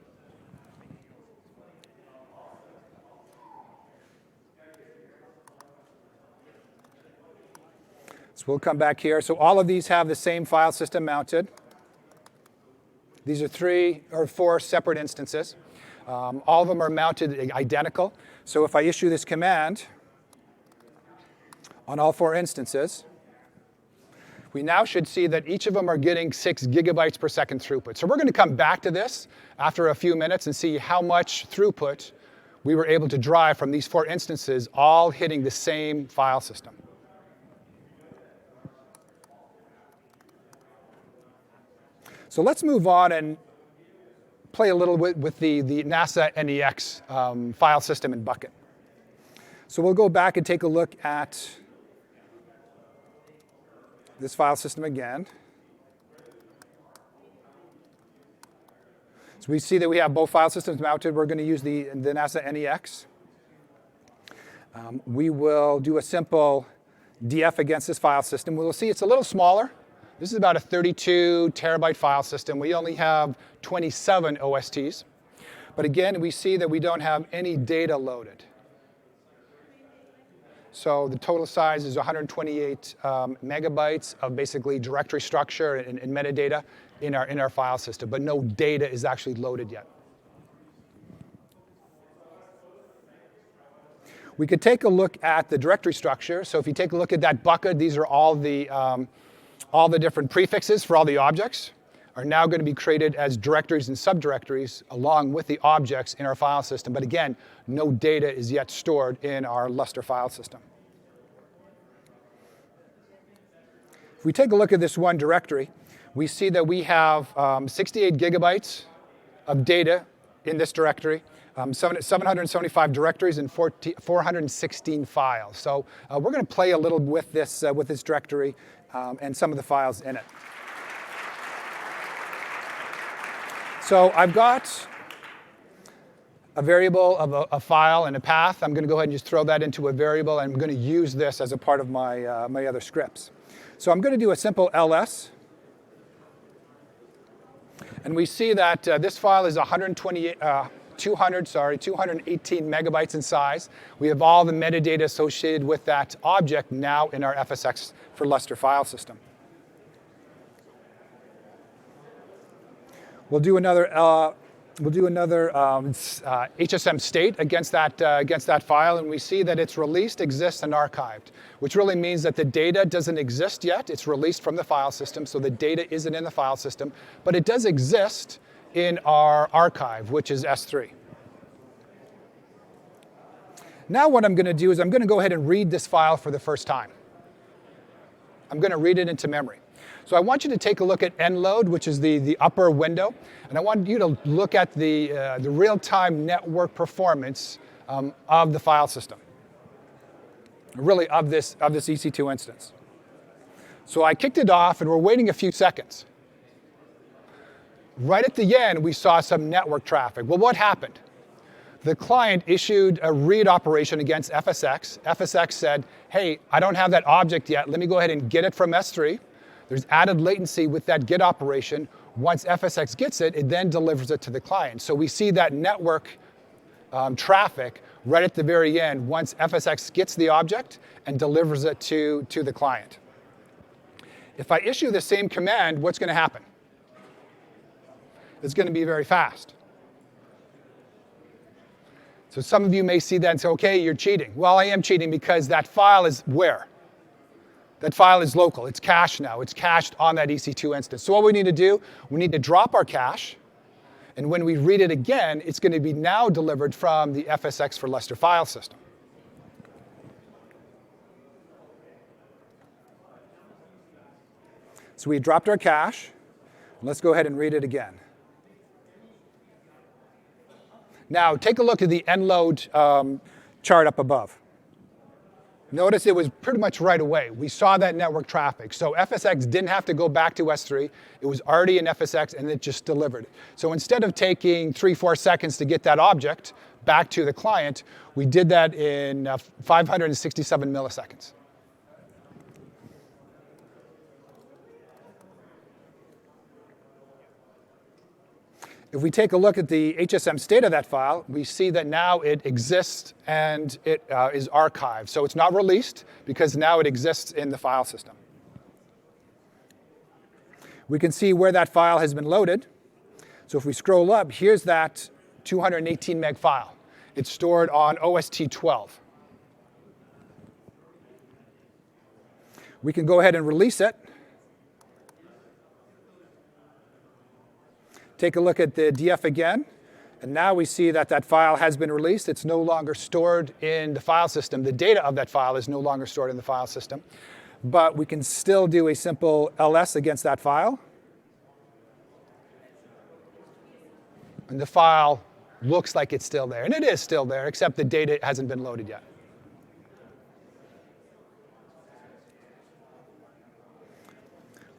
So we'll come back here. So all of these have the same file system mounted. These are 3 or 4 separate instances. All of them are mounted identical. So if I issue this command on all 4 instances, we now should see that each of them are getting 6 gigabytes per second throughput. So we're going to come back to this after a few minutes and see how much throughput we were able to drive from these 4 instances, all hitting the same file system. So let's move on and play a little bit with the NASA NEX file system and bucket. So we'll go back and take a look at this file system again. So we see that we have both file systems mounted. We're going to use the NASA NEX. We will do a simple df against this file system. We'll see it's a little smaller. This is about a 32 terabyte file system. We only have 27 OSTs. But again, we see that we don't have any data loaded. So the total size is 128 megabytes of basically directory structure and metadata in our file system, but no data is actually loaded yet. We could take a look at the directory structure. So if you take a look at that bucket, these are all the different prefixes for all the objects are now going to be created as directories and subdirectories along with the objects in our file system. But again, no data is yet stored in our Lustre file system. If we take a look at this one directory, we see that we have 68 gigabytes of data in this directory, 775 directories and 416 files. So we're going to play a little with this directory and some of the files in it. So I've got a variable of a file and a path. I'm going to go ahead and just throw that into a variable, and I'm going to use this as a part of my, my other scripts. So I'm going to do a simple ls. And we see that this file is 218 megabytes in size. We have all the metadata associated with that object now in our FSx for Lustre file system. We'll do another HSM state against that file, and we see that it's released, exists, and archived, which really means that the data doesn't exist yet. It's released from the file system, so the data isn't in the file system, but it does exist in our archive, which is S3. Now what I'm going to do is I'm going to go ahead and read this file for the first time. I'm going to read it into memory. So I want you to take a look at nload, which is the upper window, and I want you to look at the real-time network performance of the file system, really of this EC2 instance. So I kicked it off, and we're waiting a few seconds. Right at the end, we saw some network traffic. Well, what happened? The client issued a read operation against FSx. FSx said, hey, I don't have that object yet. Let me go ahead and get it from S3. There's added latency with that get operation. Once FSx gets it, it then delivers it to the client. So we see that network traffic right at the very end once FSx gets the object and delivers it to the client. If I issue the same command, what's going to happen? It's going to be very fast. So some of you may see that and say, OK, you're cheating. Well, I am cheating because that file is where? That file is local. It's cached now. It's cached on that EC2 instance. So what we need to do, we need to drop our cache. And when we read it again, it's going to be now delivered from the FSx for Lustre file system. So we dropped our cache. Let's go ahead and read it again. Now, take a look at the end load chart up above. Notice it was pretty much right away. We saw that network traffic. So FSx didn't have to go back to S3. It was already in FSx, and it just delivered. So instead of taking 3-4 seconds to get that object back to the client, we did that in 567 milliseconds. If we take a look at the HSM state of that file, we see that now it exists and it is archived. So it's not released because now it exists in the file system. We can see where that file has been loaded. So if we scroll up, here's that 218 meg file. It's stored on OST 12. We can go ahead and release it. Take a look at the DF again, and now we see that that file has been released. It's no longer stored in the file system. The data of that file is no longer stored in the file system. But we can still do a simple ls against that file. And the file looks like it's still there. And it is still there, except the data hasn't been loaded yet.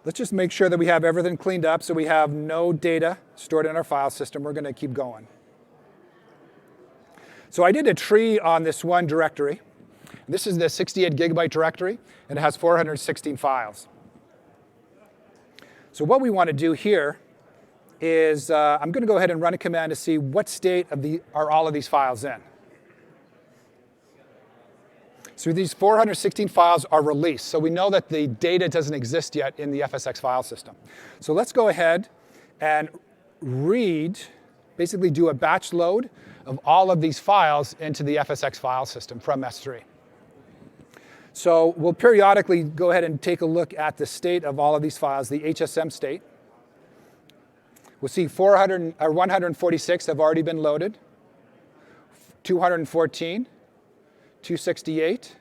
Let's just make sure that we have everything cleaned up so we have no data stored in our file system. We're going to keep going. So I did a tree on this one directory. This is the 68 gigabyte directory, and it has 416 files. So what we want to do here is I'm going to go ahead and run a command to see what state are all of these files in. So these 416 files are released. So we know that the data doesn't exist yet in the FSx file system. So let's go ahead and read, basically do a batch load of all of these files into the FSx file system from S3. So we'll periodically go ahead and take a look at the state of all of these files, the HSM state. We'll see 146 have already been loaded, 214. 268.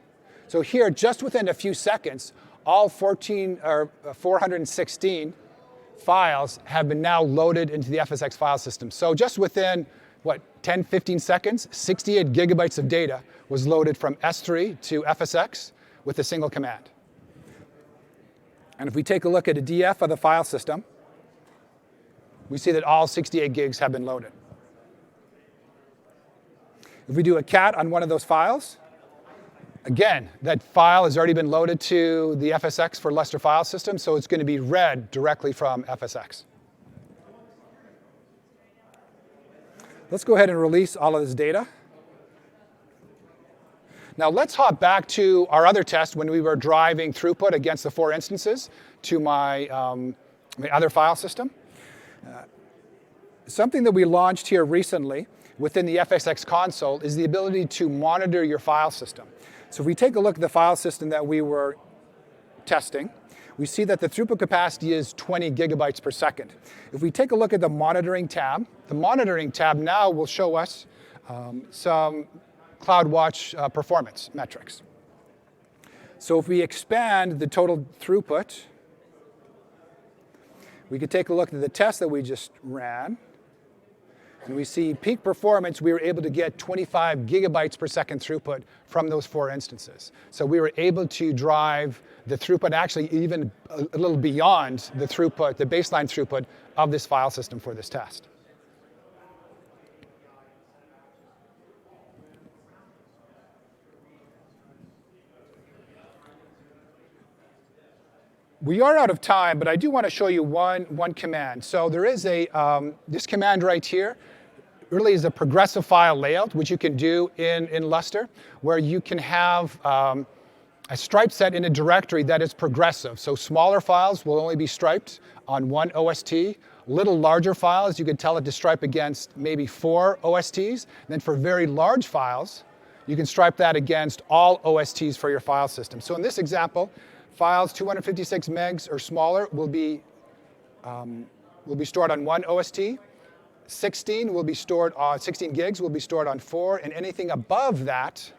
So here, just within a few seconds, all 416 files have been now loaded into the FSx file system. So just within, 10, 15 seconds, 68 gigabytes of data was loaded from S3 to FSx with a single command. And if we take a look at a DF of the file system, we see that all 68 gigs have been loaded. If we do a cat on one of those files, again, that file has already been loaded to the FSx for Lustre file system, so it's going to be read directly from FSx. Let's go ahead and release all of this data. Now let's hop back to our other test when we were driving throughput against the 4 instances to my other file system. Something that we launched here recently within the FSx console is the ability to monitor your file system. So if we take a look at the file system that we were testing, we see that the throughput capacity is 20 gigabytes per second. If we take a look at the monitoring tab now will show us some CloudWatch performance metrics. So if we expand the total throughput, we could take a look at the test that we just ran. And we see peak performance, we were able to get 25 gigabytes per second throughput from those 4 instances. So we were able to drive the throughput actually even a little beyond the throughput, the baseline throughput of this file system for this test. We are out of time, but I do want to show you one command. So there is this command right here really is a progressive file layout, which you can do in Lustre, where you can have a stripe set in a directory that is progressive. So smaller files will only be striped on one OST. Little larger files, you could tell it to stripe against maybe 4 OSTs. And then for very large files, you can stripe that against all OSTs for your file system. So in this example, files 256 megs or smaller will be stored on one OST. 16 gigs will be stored on 4, and anything above that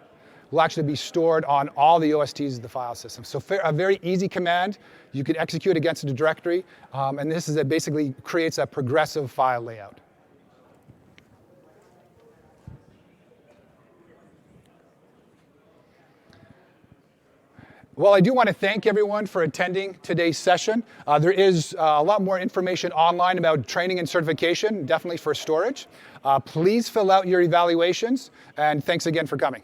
will actually be stored on all the OSTs of the file system. So a very easy command. You can execute against a directory, and this is basically creates a progressive file layout. Well, I do want to thank everyone for attending today's session. There is a lot more information online about training and certification, definitely for storage. Please fill out your evaluations, and thanks again for coming.